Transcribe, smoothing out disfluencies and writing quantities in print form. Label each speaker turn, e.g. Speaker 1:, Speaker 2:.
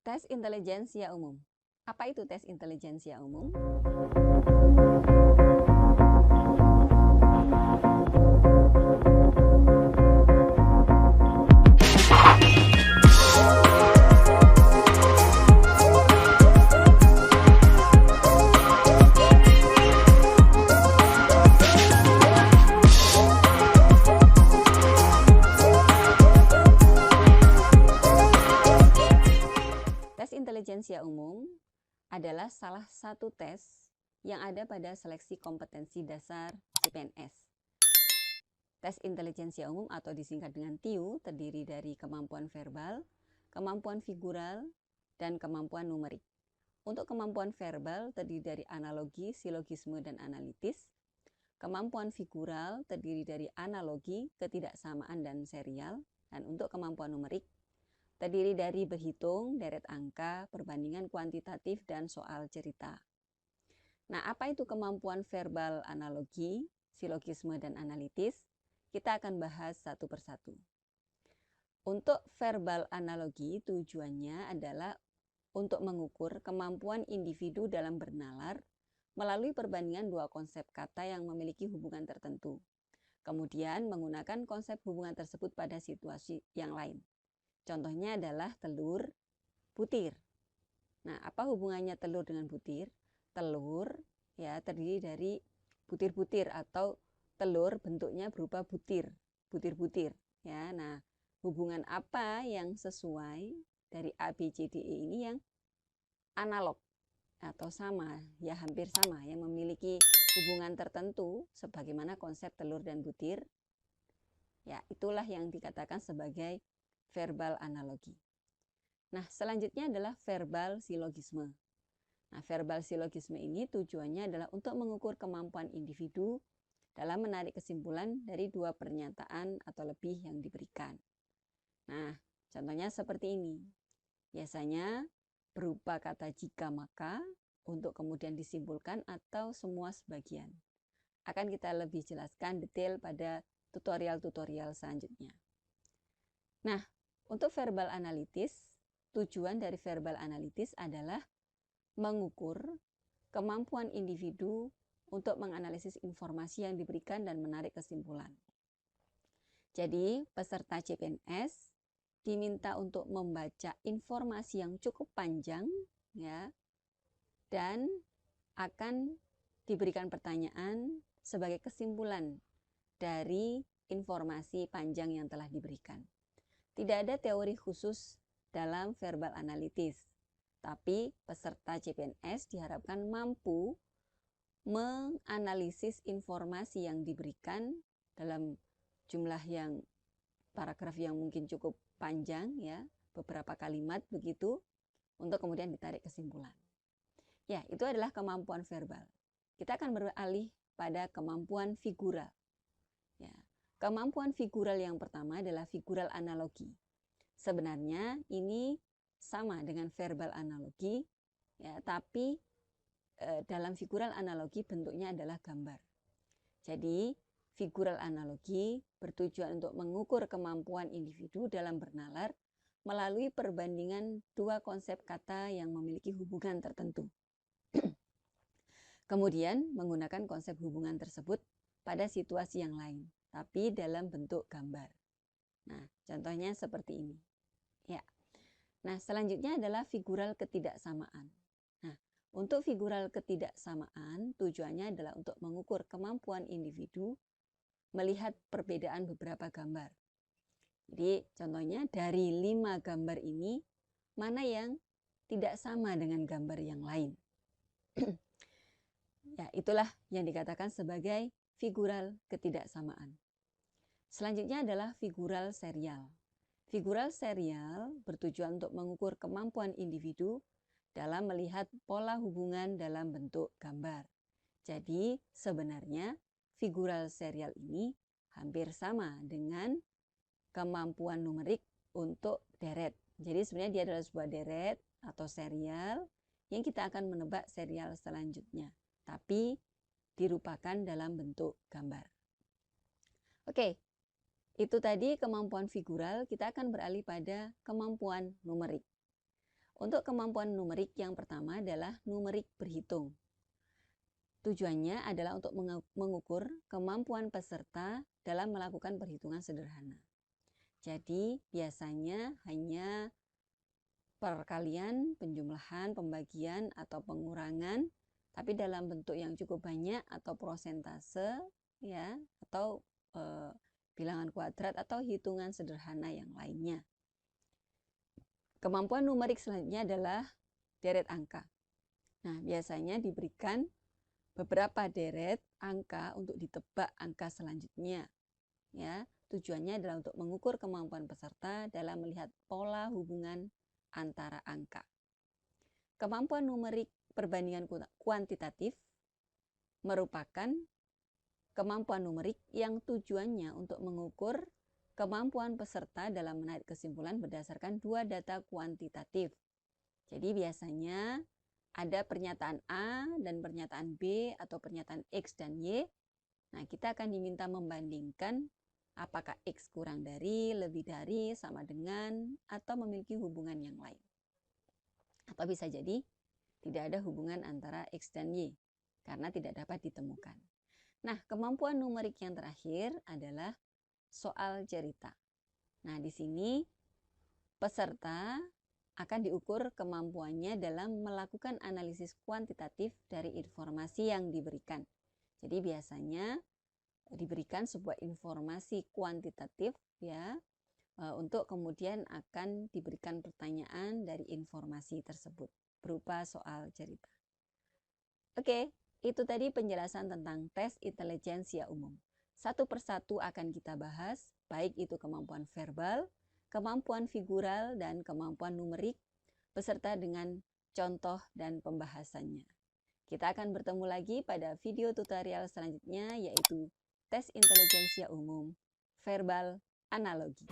Speaker 1: Tes intelijensia umum. Apa itu tes intelijensia umum? Tes intelijensia umum adalah salah satu tes yang ada pada seleksi kompetensi dasar CPNS. Tes intelijensia umum atau disingkat dengan TIU terdiri dari kemampuan verbal, kemampuan figural, dan kemampuan numerik. Untuk kemampuan verbal terdiri dari analogi, silogisme, dan analitis. Kemampuan figural terdiri dari analogi, ketidaksamaan, dan serial. Dan untuk kemampuan numerik terdiri dari berhitung, deret angka, perbandingan kuantitatif, dan soal cerita. Nah, apa itu kemampuan verbal analogi, silogisme, dan analitis? Kita akan bahas satu persatu. Untuk verbal analogi, tujuannya adalah untuk mengukur kemampuan individu dalam bernalar melalui perbandingan dua konsep kata yang memiliki hubungan tertentu. Kemudian menggunakan konsep hubungan tersebut pada situasi yang lain. Contohnya adalah telur, butir. Nah, apa hubungannya telur dengan butir? Telur ya terdiri dari butir-butir atau telur bentuknya berupa butir, butir-butir ya. Nah, hubungan apa yang sesuai dari A, B, C, D, E ini yang analog atau sama, ya hampir sama, yang memiliki hubungan tertentu sebagaimana konsep telur dan butir. Ya, itulah yang dikatakan sebagai verbal analogi. Nah, selanjutnya adalah verbal silogisme. Nah, verbal silogisme ini tujuannya adalah untuk mengukur kemampuan individu dalam menarik kesimpulan dari dua pernyataan atau lebih yang diberikan. Nah, contohnya seperti ini. Biasanya berupa kata jika maka untuk kemudian disimpulkan atau semua sebagian. Akan kita lebih jelaskan detail pada tutorial-tutorial selanjutnya. Nah, untuk verbal analitis, tujuan dari verbal analitis adalah mengukur kemampuan individu untuk menganalisis informasi yang diberikan dan menarik kesimpulan. Jadi, peserta CPNS diminta untuk membaca informasi yang cukup panjang ya, dan akan diberikan pertanyaan sebagai kesimpulan dari informasi panjang yang telah diberikan. Tidak ada teori khusus dalam verbal analitis, tapi peserta CPNS diharapkan mampu menganalisis informasi yang diberikan dalam jumlah yang paragraf yang mungkin cukup panjang ya, beberapa kalimat begitu, untuk kemudian ditarik kesimpulan. Ya, itu adalah kemampuan verbal. Kita akan beralih pada kemampuan figural. Ya, kemampuan figural yang pertama adalah figural analogi. Sebenarnya ini sama dengan verbal analogi, ya, tapi dalam figural analogi bentuknya adalah gambar. Jadi, figural analogi bertujuan untuk mengukur kemampuan individu dalam bernalar melalui perbandingan dua konsep kata yang memiliki hubungan tertentu. Kemudian menggunakan konsep hubungan tersebut pada situasi yang lain, tapi dalam bentuk gambar. Nah, contohnya seperti ini. Ya. Nah, selanjutnya adalah figural ketidaksamaan. Nah, untuk figural ketidaksamaan tujuannya adalah untuk mengukur kemampuan individu melihat perbedaan beberapa gambar. Jadi, contohnya dari 5 gambar ini, mana yang tidak sama dengan gambar yang lain. Ya, itulah yang dikatakan sebagai figural ketidaksamaan. Selanjutnya adalah figural serial. Figural serial bertujuan untuk mengukur kemampuan individu dalam melihat pola hubungan dalam bentuk gambar. Jadi, sebenarnya figural serial ini hampir sama dengan kemampuan numerik untuk deret. Jadi, sebenarnya dia adalah sebuah deret atau serial yang kita akan menebak serial selanjutnya, tapi dirupakan dalam bentuk gambar. Oke, itu tadi kemampuan figural. Kita akan beralih pada kemampuan numerik. Untuk kemampuan numerik yang pertama adalah numerik berhitung. Tujuannya adalah untuk mengukur kemampuan peserta dalam melakukan perhitungan sederhana. Jadi biasanya hanya perkalian, penjumlahan, pembagian, atau pengurangan, tapi dalam bentuk yang cukup banyak atau prosentase, ya, atau bilangan kuadrat atau hitungan sederhana yang lainnya. Kemampuan numerik selanjutnya adalah deret angka. Nah, biasanya diberikan beberapa deret angka untuk ditebak angka selanjutnya. Ya, tujuannya adalah untuk mengukur kemampuan peserta dalam melihat pola hubungan antara angka. Kemampuan numerik perbandingan kuantitatif merupakan kemampuan numerik yang tujuannya untuk mengukur kemampuan peserta dalam menarik kesimpulan berdasarkan dua data kuantitatif. Jadi biasanya ada pernyataan A dan pernyataan B atau pernyataan X dan Y. Nah, kita akan diminta membandingkan apakah X kurang dari, lebih dari, sama dengan, atau memiliki hubungan yang lain. Atau bisa jadi tidak ada hubungan antara X dan Y karena tidak dapat ditemukan. Nah, kemampuan numerik yang terakhir adalah soal cerita. Nah, di sini peserta akan diukur kemampuannya dalam melakukan analisis kuantitatif dari informasi yang diberikan. Jadi biasanya diberikan sebuah informasi kuantitatif ya, untuk kemudian akan diberikan pertanyaan dari informasi tersebut berupa soal cerita. Oke, itu tadi penjelasan tentang tes intelijensia umum. Satu persatu akan kita bahas, baik itu kemampuan verbal, kemampuan figural, dan kemampuan numerik, beserta dengan contoh dan pembahasannya. Kita akan bertemu lagi pada video tutorial selanjutnya, yaitu tes intelijensia umum verbal analogi.